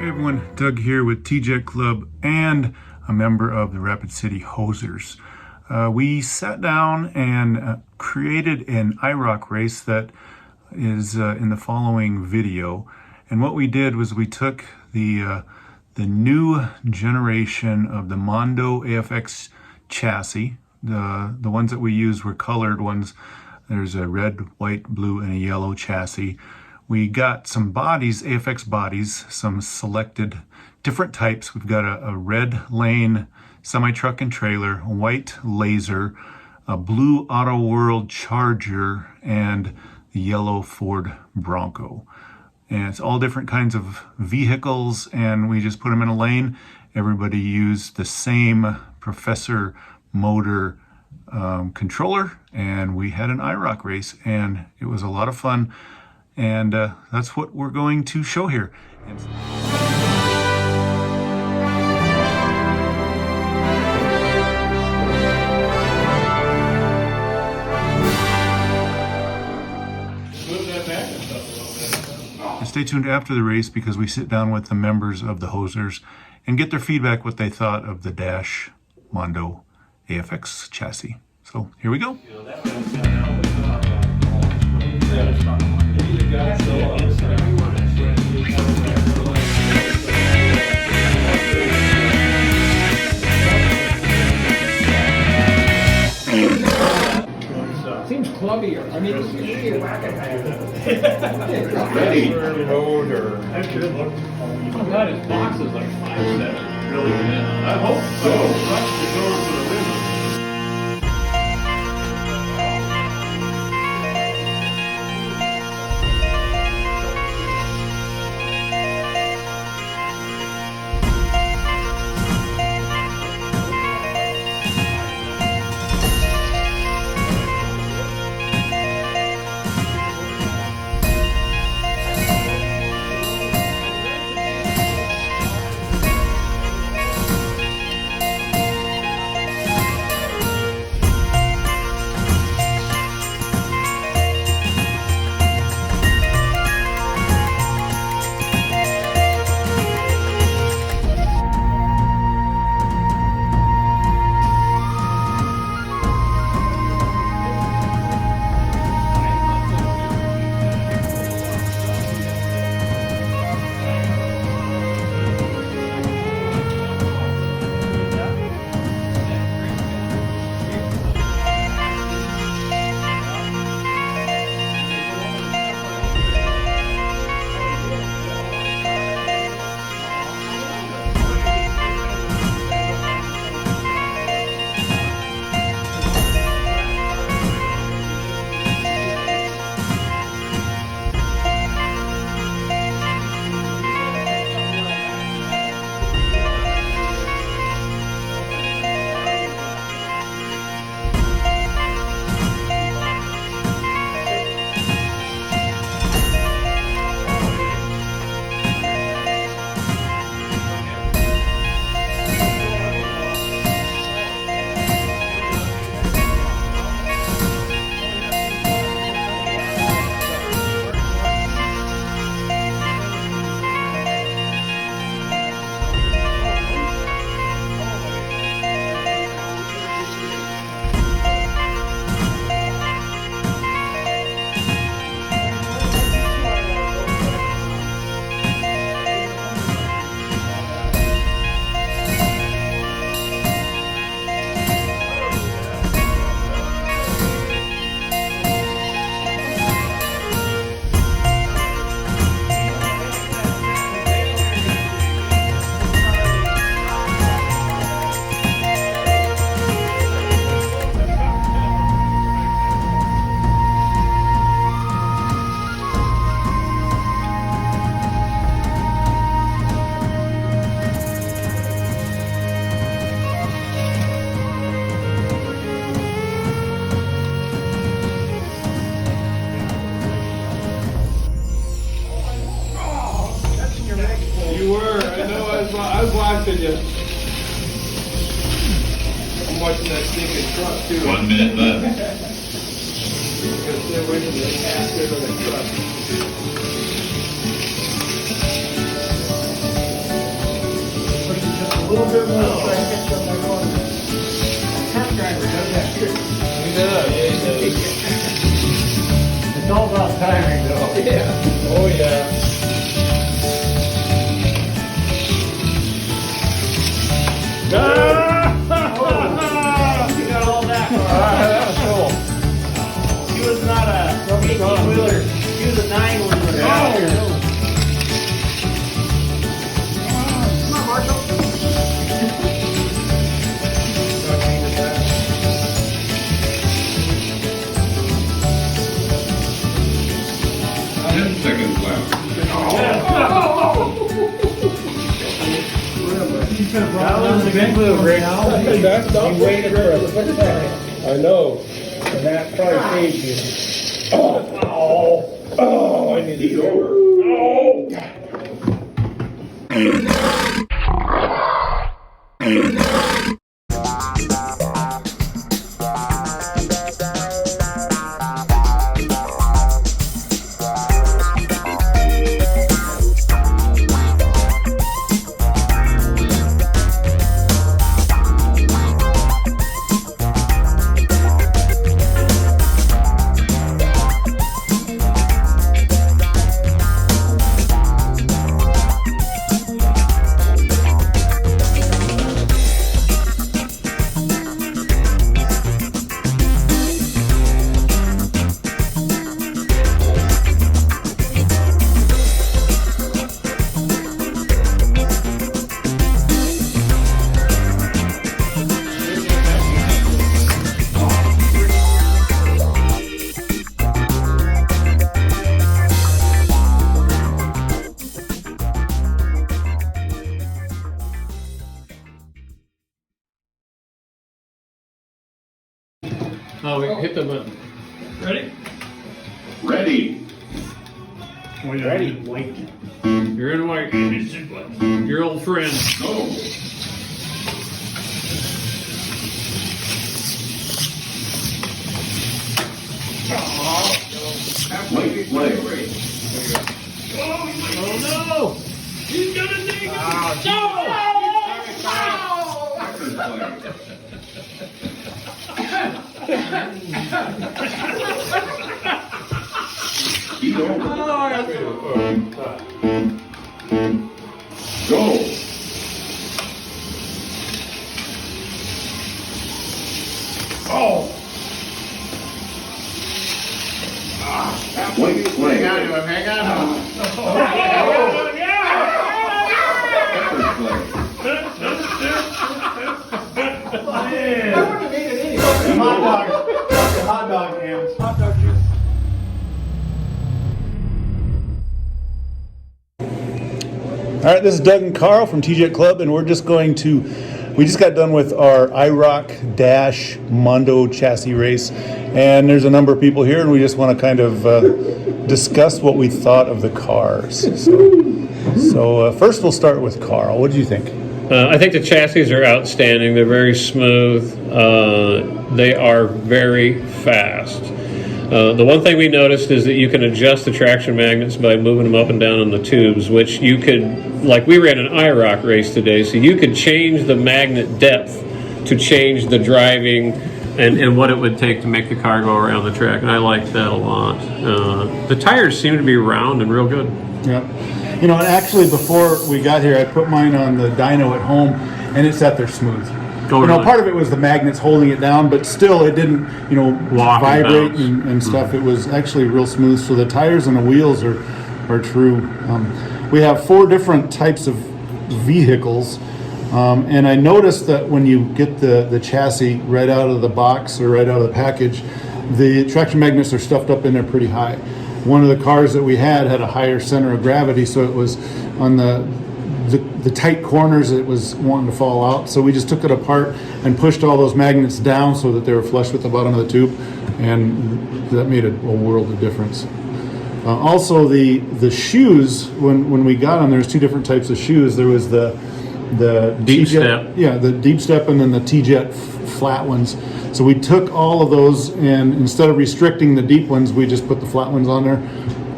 Hey everyone, Doug here with TJetClub and a member of the Rapid City HOSERS. We sat down and created an IROC race that is in the following video. And what we did was we took the new generation of the Mondo AFX chassis. The ones that we used were colored ones. There's a red, white, blue, and a yellow chassis. We got some bodies, AFX bodies, some selected different types. We've got a red lane semi-truck and trailer, a white Lazer, a blue AutoWorld Charger, and the yellow Ford Bronco. And it's all different kinds of vehicles, and we just put them in a lane. Everybody used the same Professor motor controller, and we had an IROC race, and it was a lot of fun. And that's what we're going to show here. And stay tuned after the race because we sit down with the members of the HOSERS and get their feedback what they thought of the Dash Mondo AFX chassis. So here we go. Seems clubbier. I mean, it's easier. Ready. Motor. Oh God, his box is like 5'7". Really? Yeah. I hope so. I was watching you. I'm watching that stinking truck too. 1 minute left. Because they're waiting to pass it on the truck. little bit more so I can catch up my corner. Truck driver does that too. He does. Yeah, he does. It's all about timing though. Yeah. Oh, yeah. You got all that. That was cool. She was not a 18-wheeler. She was a 9-wheeler. Come on, Marshall. 10 seconds left. That was a good move, Rick. You waited for a quick second. I know. And that probably saved you. Oh, I need to go. Oh, we hit the button. Ready? Ready. Ready. White. You're in white. Your old friend. Go. Halfway play. Oh no! He's gonna take it! Checkers play. Keep over. Go. Oh! Halfway play. Hang on to him, hang on to him. Checkers play. I wouldn't have made it anyway. Hot dog hands. Hot dog juice. All right, this is Doug and Carl from TJetClub, and we're just going to, we just got done with our IROC Mondo Chassis race, and there's a number of people here, and we just want to kind of discuss what we thought of the cars. So first we'll start with Carl. What did you think? I think the chassis are outstanding. They're very smooth. They are very fast. The one thing we noticed is that you can adjust the traction magnets by moving them up and down on the tubes, which you could, like we ran an IROC race today, so you could change the magnet depth to change the driving and what it would take to make the car go around the track, and I liked that a lot. The tires seem to be round and real good. Yeah. You know, and actually before we got here, I put mine on the dyno at home, and it sat there smooth. Oh, you know, really? part of it was the magnets holding it down, but still it didn't, you know, Walk and vibrate bounce. and stuff. It was actually real smooth. So the tires and the wheels are true. We have 4 different types of vehicles, and I noticed that when you get the chassis right out of the box or right out of the package, the traction magnets are stuffed up in there pretty high. One of the cars that we had a higher center of gravity, so it was on the tight corners, it was wanting to fall out. So we just took it apart and pushed all those magnets down so that they were flush with the bottom of the tube, and that made a world of difference. Also, the shoes, when we got them, there's 2 different types of shoes. There was the Deep T-Jet, step. yeah, the deep step, and then the TJet flat ones. So we took all of those, and instead of restricting the deep ones, we just put the flat ones on there,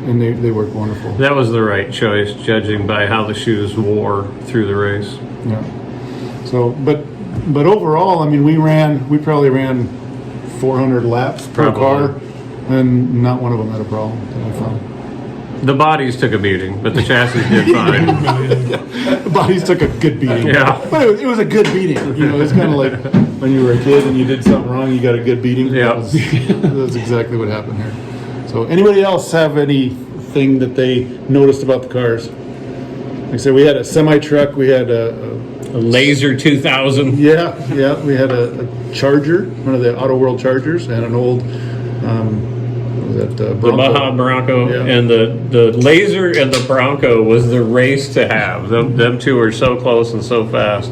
and they work wonderful. That was the right choice, judging by how the shoes wore through the race. Yeah. So, but overall, I mean, we probably ran 400 laps per car, and not one of them had a problem that I found. The bodies took a beating, but the chassis did fine. The bodies took a good beating. Yeah. But it was a good beating. You know, it's kind of like when you were a kid and you did something wrong, you got a good beating. Yeah. That's exactly what happened here. So anybody else have anything that they noticed about the cars? Like I said, we had a semi-truck, we had a Lazer 2000. we had a Charger, one of the AutoWorld Chargers, and an old, The Bronco. Baja Bronco, Yeah. and the Lazer and the Bronco was the race to have. Them two are so close and so fast,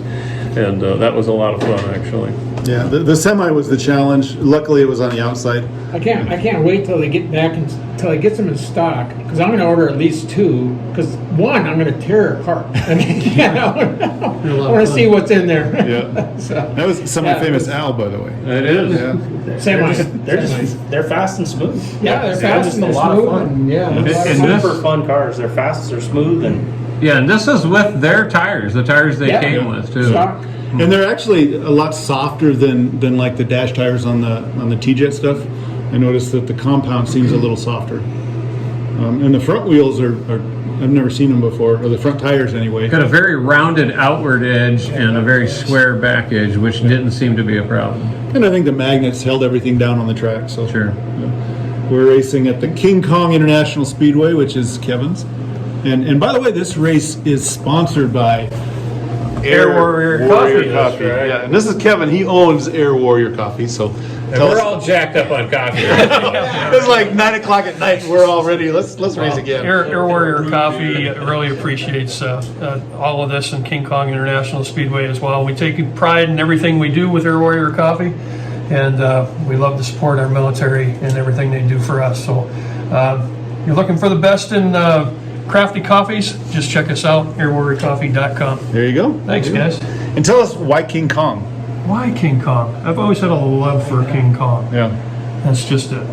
and that was a lot of fun actually. Yeah, the semi was the challenge. Luckily, it was on the outside. I can't wait till they get back until I get them in stock, because I'm going to order at least 2. Because one, I'm going to tear apart. I mean, I want to see what's in there. Yeah, So, that was semi-famous Al, by the way. It is. Yeah. They're fast and smooth. Yeah, they're They're fast just and a lot of smooth. fun. And, yeah, And a lot of this- fun. Super fun cars. They're fast, they're smooth, and Yeah, and this is with their tires, the tires they Yeah. came with too. Stock. And they're actually a lot softer than like the dash tires on the TJet stuff. I noticed that the compound seems a little softer. And the front wheels are I've never seen them before, or the front tires anyway. Got a very rounded outward edge and a very square back edge, which didn't seem to be a problem. And I think the magnets held everything down on the track. So Sure. we're racing at the King Kong International Speedway, which is Kevin's. And by the way, this race is sponsored by Air Warrior Coffee, that's right. Yeah, and this is Kevin. He owns Air Warrior Coffee. So tell We're us. all jacked up on coffee. It's like 9 o'clock at night. We're all ready. Let's race again. Air Warrior Coffee really appreciates all of this, and King Kong International Speedway as well. We take pride in everything we do with Air Warrior Coffee, and we love to support our military and everything they do for us. So you're looking for the best in crafty coffees, just check us out, airwarriorcoffee.com. There you go. Thanks, guys. And tell us why King Kong. Why King Kong? I've always had a love for King Kong. Yeah. That's just it.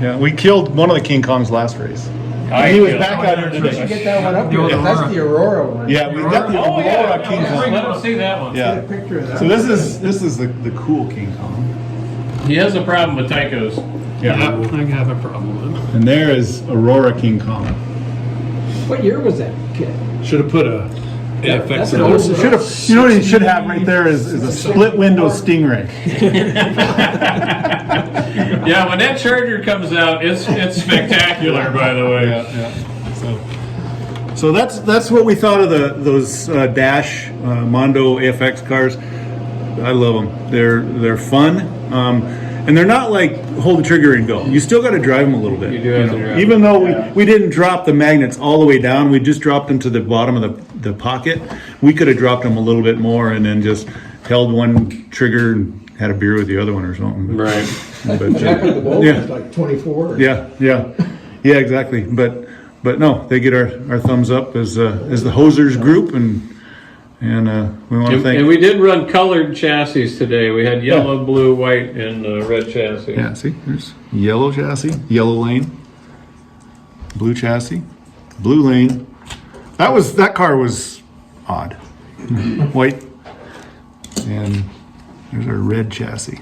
Yeah. We killed one of the King Kongs last race. I He was feel- back out here You should today. get that one up The here. Aurora. That's the Aurora one. Yeah, we got the Oh, yeah. Aurora King Let Kong. them see that one. Get a Yeah. picture of that. So this is the cool King Kong. He has a problem with Tychos. I have a problem with it. And there is Aurora King Kong. What year was that kit? Should have put a That's AFX. an old- Should have. You know what he should have right there is a split window Stingray. Yeah, when that Charger comes out, it's spectacular. By the way. Yeah. So that's what we thought of those Dash Mondo AFX cars. I love them. They're fun, and they're not like hold the trigger and go. You still got to drive them a little bit. You do have to drive Even though we didn't drop the magnets all the way down, we just dropped them to the bottom of the pocket. We could have dropped them a little bit more and then just held one trigger and had a beer with the other one or something. Right. But, Jack of the Bowl yeah. was like 24. Yeah, exactly. But no, they get our thumbs up as the HOSERS group, and we want to thank. And we did run colored chassis today. We had yellow, blue, white, and red chassis. Yeah, see, there's yellow chassis, yellow lane, blue chassis, blue lane. That car was odd, white, and there's our red chassis.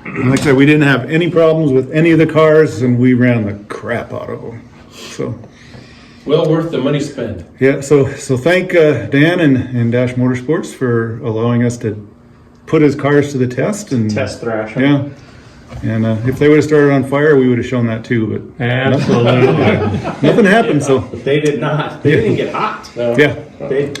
And like I said, we didn't have any problems with any of the cars, and we ran the crap out of them. So. Well worth the money spent. Yeah, so thank Dan and Dash Motorsports for allowing us to put his cars to the test and test thrash. Yeah, and if they would have started on fire, we would have shown that too. But Absolutely. nothing happened. So They did not. They didn't get hot. yeah,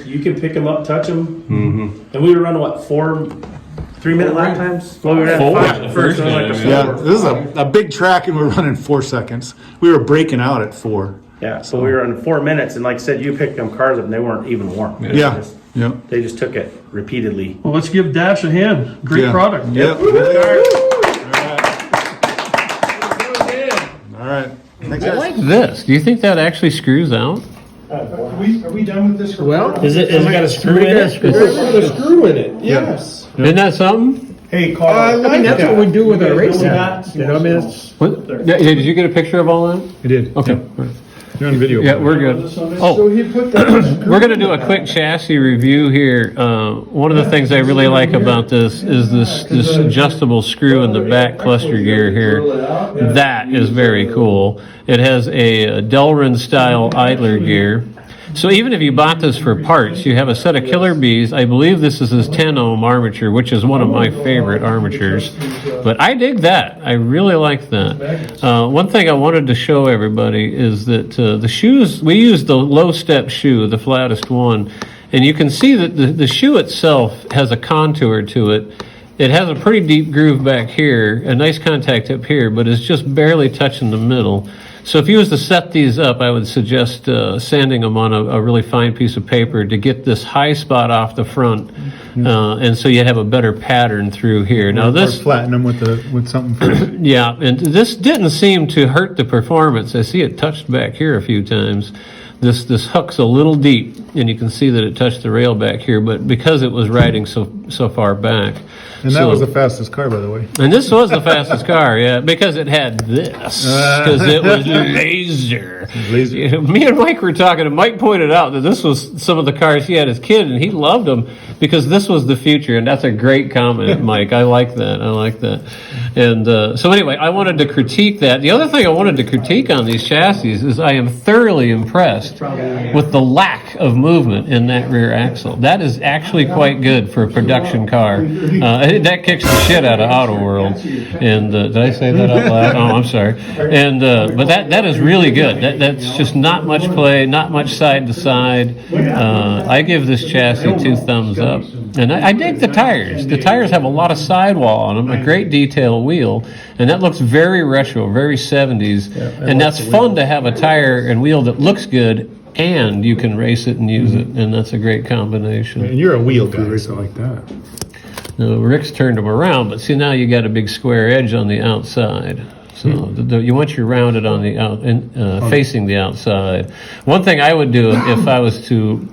You can pick them up, touch them. Mm-hmm. And we were running what, 3-minute lap times? Well, we were at Four. 5 the first one. Like yeah. This is a big track, and we're running 4 seconds. We were breaking out at 4. Yeah, so we were in 4 minutes, and like I said, you picked them cars up, and they weren't even warm. Yeah, yeah. They just took it repeatedly. Well, let's give Dash a hand. Great Yeah. product. Yep. All right. Thanks, I guys. like this. Do you think that actually screws out? Are we done with this? Well, Is it got a screw in it? there's a screw in it, yes. Isn't that something? Hey, Carl. I mean, that's what we do with our racing. You know, I mean, it's. What? Yeah, did you get a picture of all that? I did. Okay. You're on video. Yeah, we're good. Oh, we're going to do a quick chassis review here. One of the things I really like about this is this adjustable screw in the back cluster gear here. That is very cool. It has a Delrin style idler gear. So even if you bought this for parts, you have a set of Killer Bees. I believe this is his 10 ohm armature, which is one of my favorite armatures. But I dig that. I really like that. One thing I wanted to show everybody is that the shoes, we used the low step shoe, the flattest one. And you can see that the shoe itself has a contour to it. It has a pretty deep groove back here, a nice contact up here, but it's just barely touching the middle. So if you was to set these up, I would suggest sanding them on a really fine piece of paper to get this high spot off the front, and so you have a better pattern through here. Now this, or flatten them with something first. yeah, and this didn't seem to hurt the performance. I see it touched back here a few times. This hook's a little deep, and you can see that it touched the rail back here, but because it was riding so far back. And that was the fastest car, by the way. And this was the fastest car, yeah, because it had this, because it was Lazer. Lazer. Me and Mike were talking, and Mike pointed out that this was some of the cars he had as a kid, and he loved them because this was the future, and that's a great comment, Mike. I like that. And so anyway, I wanted to critique that. The other thing I wanted to critique on these chassis is I am thoroughly impressed with the lack of movement in that rear axle. That is actually quite good for a production car. That kicks the shit out of AutoWorld. And did I say that out loud? Oh, I'm sorry. And but that is really good. That's just not much play, not much side to side. I give this chassis 2 thumbs up. And I dig the tires. The tires have a lot of sidewall on them, a great detail wheel, and that looks very retro, very 70s. And that's fun to have a tire and wheel that looks good and you can race it and use it, and that's a great combination. And you're a wheel guy. Racing like that. Now, Rick's turned them around, but see now you got a big square edge on the outside. So you want your rounded on the out, facing the outside. One thing I would do if I was to,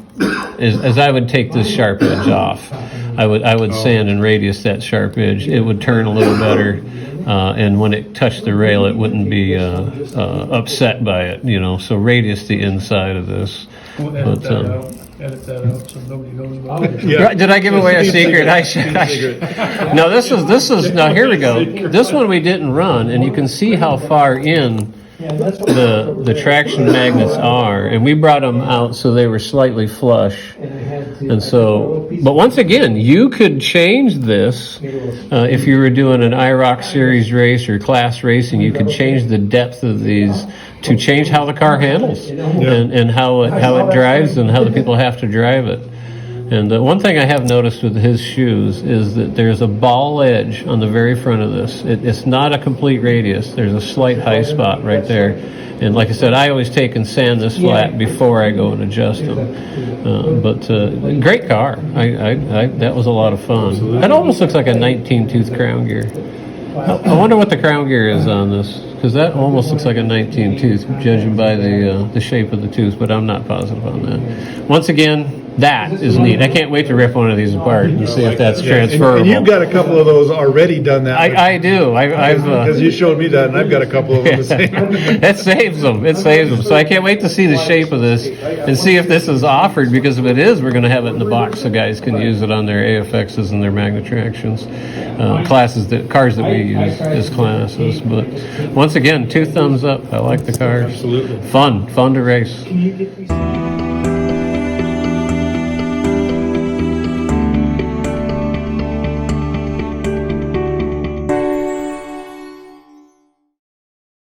is I would take this sharp edge off. I would sand and radius that sharp edge. It would turn a little better, and when it touched the rail, it wouldn't be upset by it. You know, so radius the inside of this. We'll edit that out so nobody knows about it. Yeah. Did I give away a secret? I should. No, this is now here we go. This one we didn't run, and you can see how far in the traction magnets are, and we brought them out so they were slightly flush. And so, but once again, you could change this if you were doing an IROC series race or class racing. You could change the depth of these to change how the car handles and how it drives and how the people have to drive it. And one thing I have noticed with his shoes is that there's a ball edge on the very front of this. It's not a complete radius. There's a slight high spot right there. And like I said, I always take and sand this flat before I go and adjust them. But great car. That was a lot of fun. It almost looks like a 19-tooth crown gear. I wonder what the crown gear is on this, because that almost looks like a 19-tooth, judging by the shape of the tooth, but I'm not positive on that. Once again, that is neat. I can't wait to rip one of these apart and see if that's transferable. And you've got a couple of those already done that. I do. I've because you showed me that, and I've got a couple of them the same. It saves them. So I can't wait to see the shape of this and see if this is offered, because if it is, we're going to have it in the box so guys can use it on their AFXs and their Magnetractions, cars that we use as classes. But once again, 2 thumbs up. I like the cars. Absolutely. Fun to race.